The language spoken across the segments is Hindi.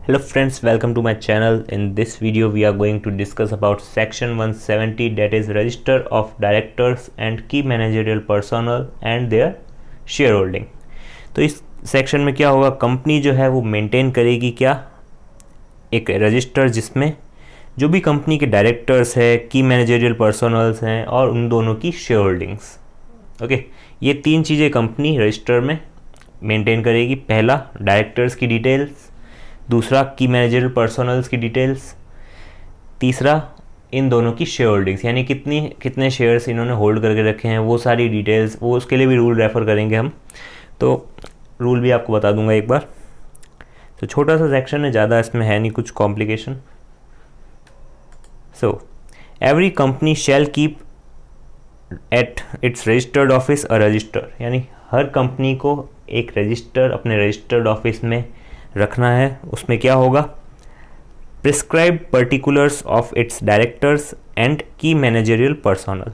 Hello friends, welcome to my channel. In this video we are going to discuss about section 170, that is register of directors and key managerial personnel and their shareholding. तो इस सेक्शन में क्या होगा, कंपनी जो है वो मेंटेन करेगी क्या, एक रजिस्टर जिसमें जो भी कंपनी के डायरेक्टर्स है, की मैनेजरियल पर्सनल्स हैं और उन दोनों की शेयर होल्डिंग्स। ओके, ये तीन चीज़ें कंपनी रजिस्टर में मेंटेन करेगी। पहला डायरेक्टर्स की डिटेल्स, दूसरा की मैनेजरियल पर्सनल्स की डिटेल्स, तीसरा इन दोनों की शेयर होल्डिंग्स, यानी कितने शेयर्स इन्होंने होल्ड करके रखे हैं वो सारी डिटेल्स। वो उसके लिए भी रूल रेफ़र करेंगे हम, तो रूल भी आपको बता दूंगा एक बार। तो छोटा सा सेक्शन है, ज़्यादा इसमें है नहीं कुछ complication. So every company shall keep at its registered office a resistor, यानी हर कंपनी को एक रजिस्टर अपने रजिस्टर्ड ऑफिस में रखना है। उसमें क्या होगा, prescribed particulars of its directors and की मैनेजरियल पर्सनल।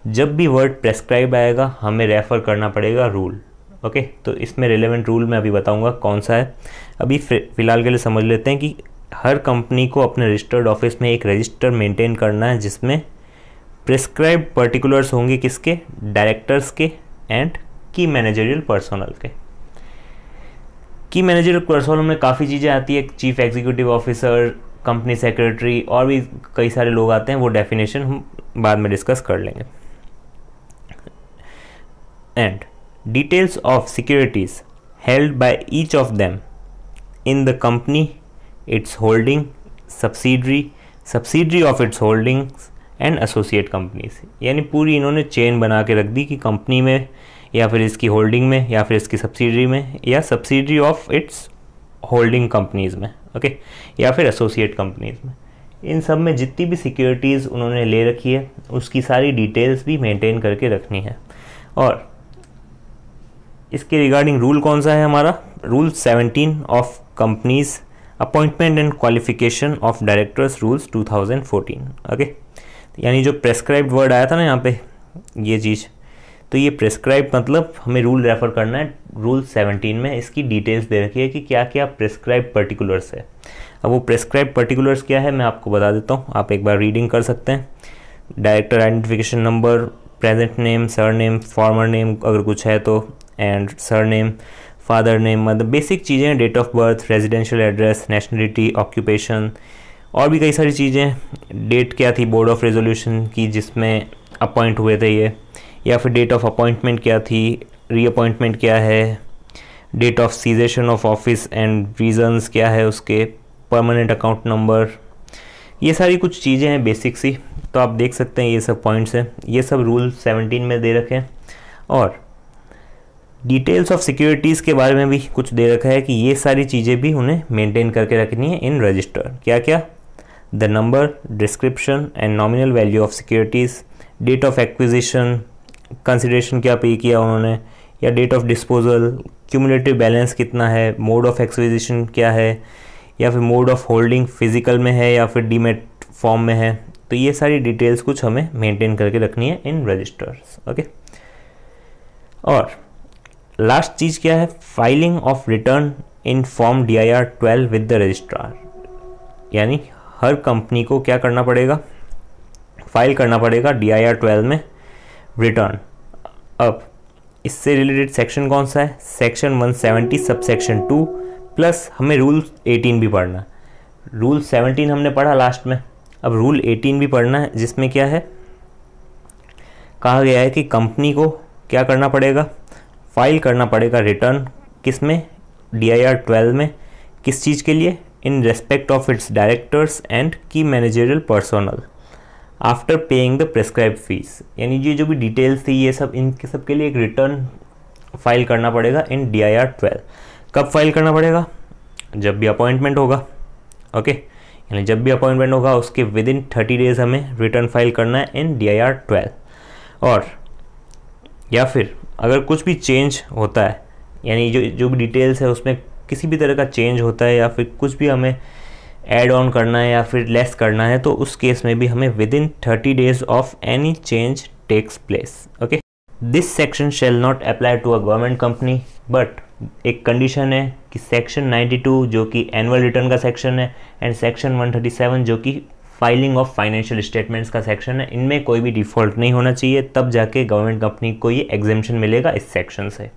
जब भी वर्ड प्रेस्क्राइब आएगा हमें रेफ़र करना पड़ेगा रूल। ओके, तो इसमें रिलेवेंट रूल मैं अभी बताऊंगा कौन सा है। अभी फ़िलहाल के लिए समझ लेते हैं कि हर कंपनी को अपने रजिस्टर्ड ऑफिस में एक रजिस्टर मेंटेन करना है जिसमें प्रिस्क्राइब्ड पर्टिकुलर्स होंगे किसके, डायरेक्टर्स के एंड की मैनेजरियल पर्सनल के। की मैनेजरियल पर्सनल में काफ़ी चीज़ें आती है, chief executive officer, company secretary और भी कई सारे लोग आते हैं, वो डेफिनेशन हम बाद में डिस्कस कर लेंगे। And details of securities held by each of them in the company, it's holding, subsidiary of its holdings and associate companies, यानी पूरी इन्होंने चेन बना के रख दी कि कंपनी में या फिर इसकी होल्डिंग में या फिर इसकी सब्सिडरी में या subsidiary of its holding companies में, ओके, या फिर एसोसिएट कंपनीज़ में। इन सब में जितनी भी सिक्योरिटीज़ उन्होंने ले रखी है उसकी सारी डिटेल्स भी मेंटेन करके रखनी है। और इसके रिगार्डिंग रूल कौन सा है हमारा, rule 17 of companies appointment and qualification of directors rules 2014। Okay, यानी जो प्रेस्क्राइब्ड वर्ड आया था ना यहाँ पे, ये चीज़, तो ये प्रेस्क्राइब मतलब हमें रूल रेफ़र करना है। रूल 17 में इसकी डिटेल्स दे रखी है कि क्या क्या प्रेस्क्राइब पर्टिकुलर्स है। अब वो प्रेस्क्राइब पर्टिकुलर्स क्या है मैं आपको बता देता हूँ, आप एक बार रीडिंग कर सकते हैं। Director identification number, present name, surname, former name अगर कुछ है तो, and surname, father name, मतलब बेसिक चीज़ें हैं। Date of birth, residential address, nationality, occupation और भी कई सारी चीज़ें। डेट क्या थी बोर्ड ऑफ रेजोल्यूशन की जिसमें अपॉइंट हुए थे ये, या फिर डेट ऑफ अपॉइंटमेंट क्या थी, रीअपॉइंटमेंट क्या है, date of cessation of office and reasons क्या है उसके, परमानेंट अकाउंट नंबर, ये सारी कुछ चीज़ें हैं बेसिक सी। तो आप देख सकते हैं ये सब पॉइंट्स हैं, ये सब रूल 17 में दे रखे हैं। और डिटेल्स ऑफ सिक्योरिटीज़ के बारे में भी कुछ दे रखा है कि ये सारी चीज़ें भी उन्हें मेंटेन करके रखनी है इन रजिस्टर। क्या क्या, the number, description and nominal value of securities, date of acquisition, consideration क्या पे किया उन्होंने, या date of disposal, cumulative balance कितना है, मोड ऑफ एक्विजिशन क्या है, या फिर मोड ऑफ होल्डिंग फिजिकल में है या फिर डीमेट फॉर्म में है। तो ये सारी डिटेल्स कुछ हमें मेंटेन करके रखनी है इन रजिस्टर्स। ओके, और लास्ट चीज़ क्या है, filing of return in form DIR 12 with the registrar, यानी हर कंपनी को क्या करना पड़ेगा, फाइल करना पड़ेगा DIR 12 में रिटर्न। अब इससे रिलेटेड सेक्शन कौन सा है, सेक्शन 170 सब सेक्शन 2 प्लस हमें रूल 18 भी पढ़ना है। रूल 17 हमने पढ़ा लास्ट में, अब रूल 18 भी पढ़ना है जिसमें क्या है, कहा गया है कि कंपनी को क्या करना पड़ेगा, फाइल करना पड़ेगा रिटर्न, किस में, DIR 12 में, किस चीज़ के लिए, in respect of its directors and की managerial personnel after paying the prescribe fees, यानी ये जो भी डिटेल्स थी ये सब, इनके सब के लिए एक रिटर्न फाइल करना पड़ेगा इन DIR 12। कब फाइल करना पड़ेगा, जब भी अपॉइंटमेंट होगा। ओके, यानी जब भी अपॉइंटमेंट होगा उसके विद इन 30 डेज हमें रिटर्न फाइल करना है इन DIR 12। और या फिर अगर कुछ भी चेंज होता है, यानी जो भी डिटेल्स है उसमें किसी भी तरह का चेंज होता है या फिर कुछ भी हमें ऐड ऑन करना है या फिर लेस करना है, तो उस केस में भी हमें within 30 days of any change takes place. Okay, this section shall not apply to a government company but एक कंडीशन है कि सेक्शन 92 जो कि एनुअल रिटर्न का सेक्शन है एंड सेक्शन 137 जो कि फाइलिंग ऑफ फाइनेंशियल स्टेटमेंट्स का सेक्शन है, इनमें कोई भी डिफ़ॉल्ट नहीं होना चाहिए, तब जाके गवर्नमेंट कंपनी को ये एग्जेम्पशन मिलेगा इस सेक्शन से।